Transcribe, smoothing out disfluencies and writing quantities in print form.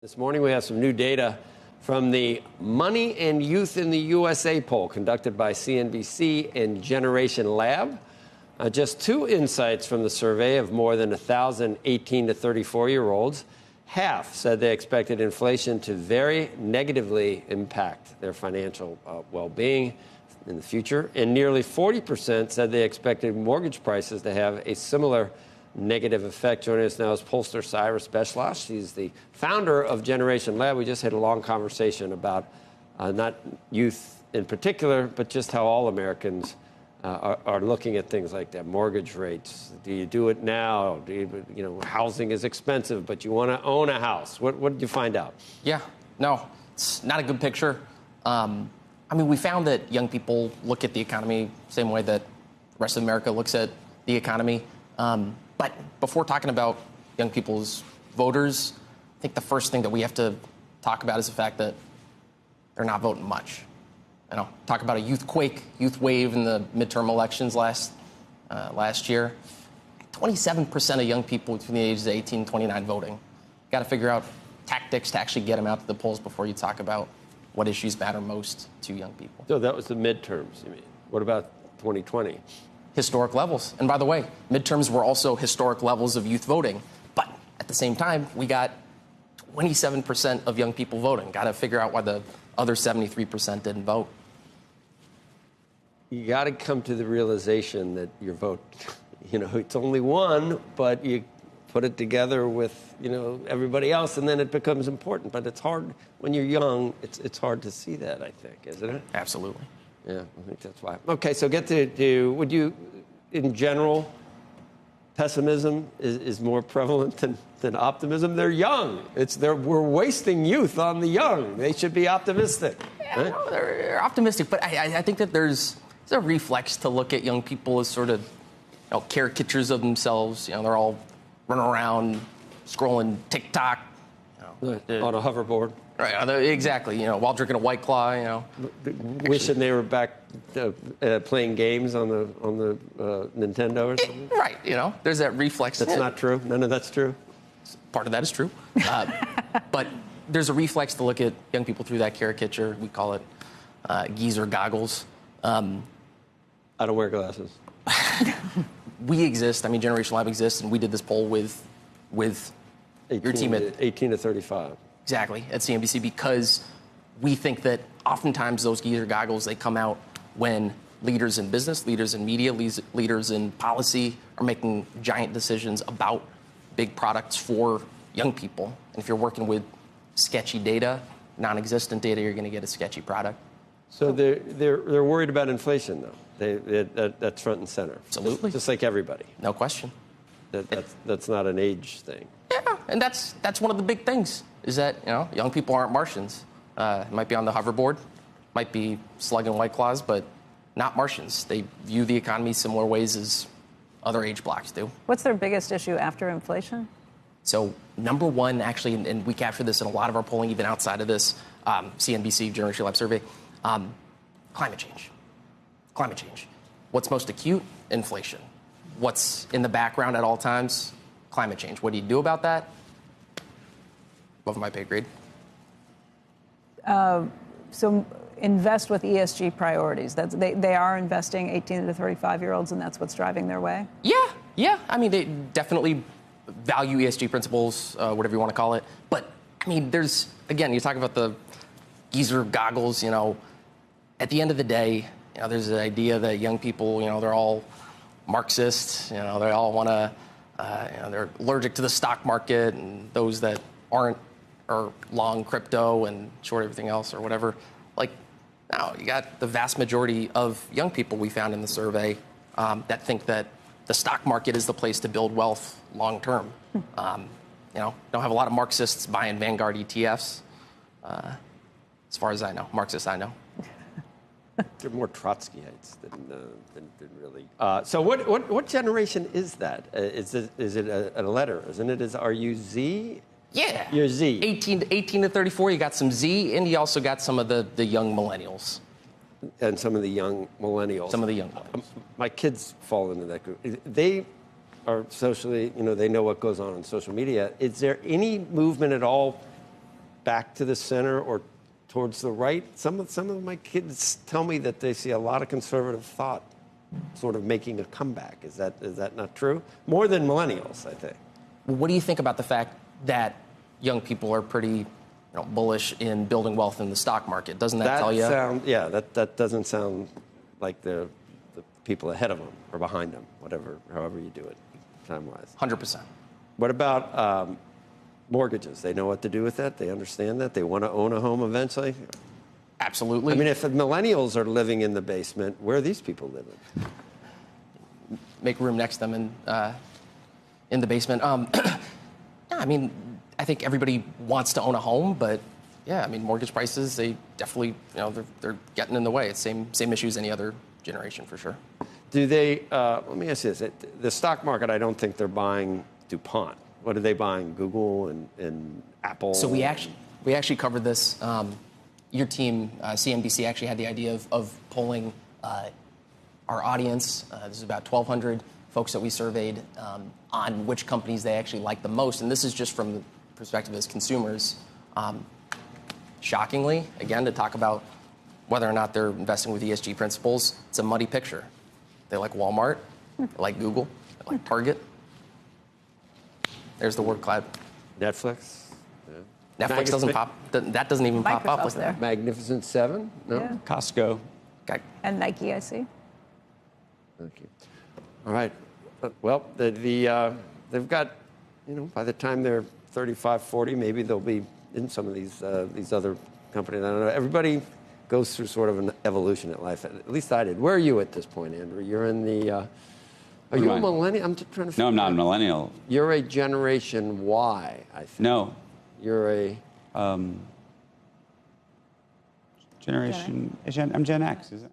This morning, we have some new data from the Money and Youth in the USA poll conducted by CNBC and Generation Lab. Just two insights from the survey of more than 1,000 18 to 34-year-olds. Half said they expected inflation to very negatively impact their financial well-being in the future. And nearly 40% said they expected mortgage prices to have a similar negative effect. Joining us now is pollster Cyrus Beschloss. She's the founder of Generation Lab. We just had a long conversation about not youth in particular, but just how all Americans are looking at things like that. Mortgage rates. Do you do it now? Do you, housing is expensive, but you want to own a house. What did you find out? Yeah, no, it's not a good picture. We found that young people look at the economy the same way that the rest of America looks at the economy. But before talking about young people's voters, I think the first thing that we have to talk about is the fact that they're not voting much. Talk about a youth quake, youth wave in the midterm elections last year. 27% of young people between the ages of 18 and 29 voting. Got to figure out tactics to actually get them out to the polls before you talk about what issues matter most to young people. So that was the midterms, you mean? What about 2020? Historic levels. And by the way, midterms were also historic levels of youth voting. But at the same time, we got 27% of young people voting. Got to figure out why the other 73% didn't vote. You got to come to the realization that your vote, it's only one, but you put it together with, everybody else, and then it becomes important. But it's hard when you're young. It's hard to see that, I think, isn't it? Absolutely. Yeah, I think that's why. Okay, so get to would you, in general, pessimism is more prevalent than optimism? They're young. We're wasting youth on the young. They should be optimistic. Yeah, right? No, they're optimistic, but I think that there's a reflex to look at young people as sort of caricatures of themselves. They're all running around, scrolling TikTok. On a hoverboard. Right, exactly. While drinking a White Claw. Wishing they were back playing games on the Nintendo or something. Right. There's that reflex. That's not true. None of that's true. Part of that is true, but there's a reflex to look at young people through that caricature. We call it geezer goggles. I don't wear glasses. We exist. Generation Lab exists, and we did this poll with your team at 18 to 35. Exactly, at CNBC, because we think that oftentimes those geezer goggles, they come out when leaders in business, leaders in media, leaders in policy are making giant decisions about big products for young people. And if you're working with sketchy data, non-existent data, you're going to get a sketchy product. So they're worried about inflation, though. That's front and center. Absolutely. Just like everybody. No question. That's not an age thing. Yeah, and that's one of the big things, is that, young people aren't Martians. Might be on the hoverboard, might be slugging White Claws, but not Martians. They view the economy similar ways as other age blocks do. What's their biggest issue after inflation? So number one, actually, and we capture this in a lot of our polling, even outside of this CNBC Generation Lab survey, climate change. Climate change. What's most acute? Inflation. What's in the background at all times? Climate change. What do you do about that? Above my pay grade. So invest with ESG priorities. They are investing 18 to 35-year-olds, and that's what's driving their way? Yeah. They definitely value ESG principles, whatever you want to call it. But, there's, again, you talk about the geezer goggles, at the end of the day, there's the idea that young people, they're all Marxists, they all want to, they're allergic to the stock market, and those that aren't are long crypto and short everything else or whatever. Now you got the vast majority of young people we found in the survey that think that the stock market is the place to build wealth long term. Don't have a lot of Marxists buying Vanguard ETFs, as far as I know. Marxists I know. They're more Trotskyites than really. So what generation is that? Is it a letter? Isn't it? Are you Z? Yeah. You're Z. 18 to 34, you got some Z, and you also got some of the young millennials. And some of the young millennials. Some of the young millennials. My kids fall into that group. They are socially, they know what goes on social media. Is there any movement at all back to the center or towards the right? Some of my kids tell me that they see a lot of conservative thought sort of making a comeback. Is that not true? More than millennials, I think. What do you think about the fact that young people are pretty bullish in building wealth in the stock market? Doesn't that tell you? That doesn't sound like the people ahead of them or behind them, however you do it, time-wise. 100%. What about mortgages? They know what to do with that? They understand that? They want to own a home eventually? Absolutely. I mean, if the millennials are living in the basement, where are these people living? Make room next to them in the basement. I mean, I think everybody wants to own a home, but yeah, I mean, mortgage prices, they definitely, they're getting in the way. It's same issue as any other generation, for sure. Do they, let me ask you this, the stock market, I don't think they're buying DuPont. What are they buying, Google and Apple? So we actually covered this. Your team, CNBC, actually had the idea of polling our audience. This is about 1,200 folks that we surveyed on which companies they actually like the most. And this is just from the perspective as consumers. Shockingly, again, to talk about whether or not they're investing with ESG principles, it's a muddy picture. They like Walmart, they like Google, they like Target. There's the word cloud. Netflix? Yeah. Netflix doesn't pop. That doesn't even pop up with there. that. Magnificent Seven? No? Yeah. Costco? Okay. And Nike, I see. Thank you. All right. Well, they've got, by the time they're 35, 40, maybe they'll be in some of these other companies. I don't know. Everybody goes through sort of an evolution in life. At least I did. Where are you at this point, Andrew? You're in the... Are you a millennial? I'm just trying to figure out. No, I'm not a millennial. You're a Generation Y, I think. No. You're a... I'm Gen X, is it?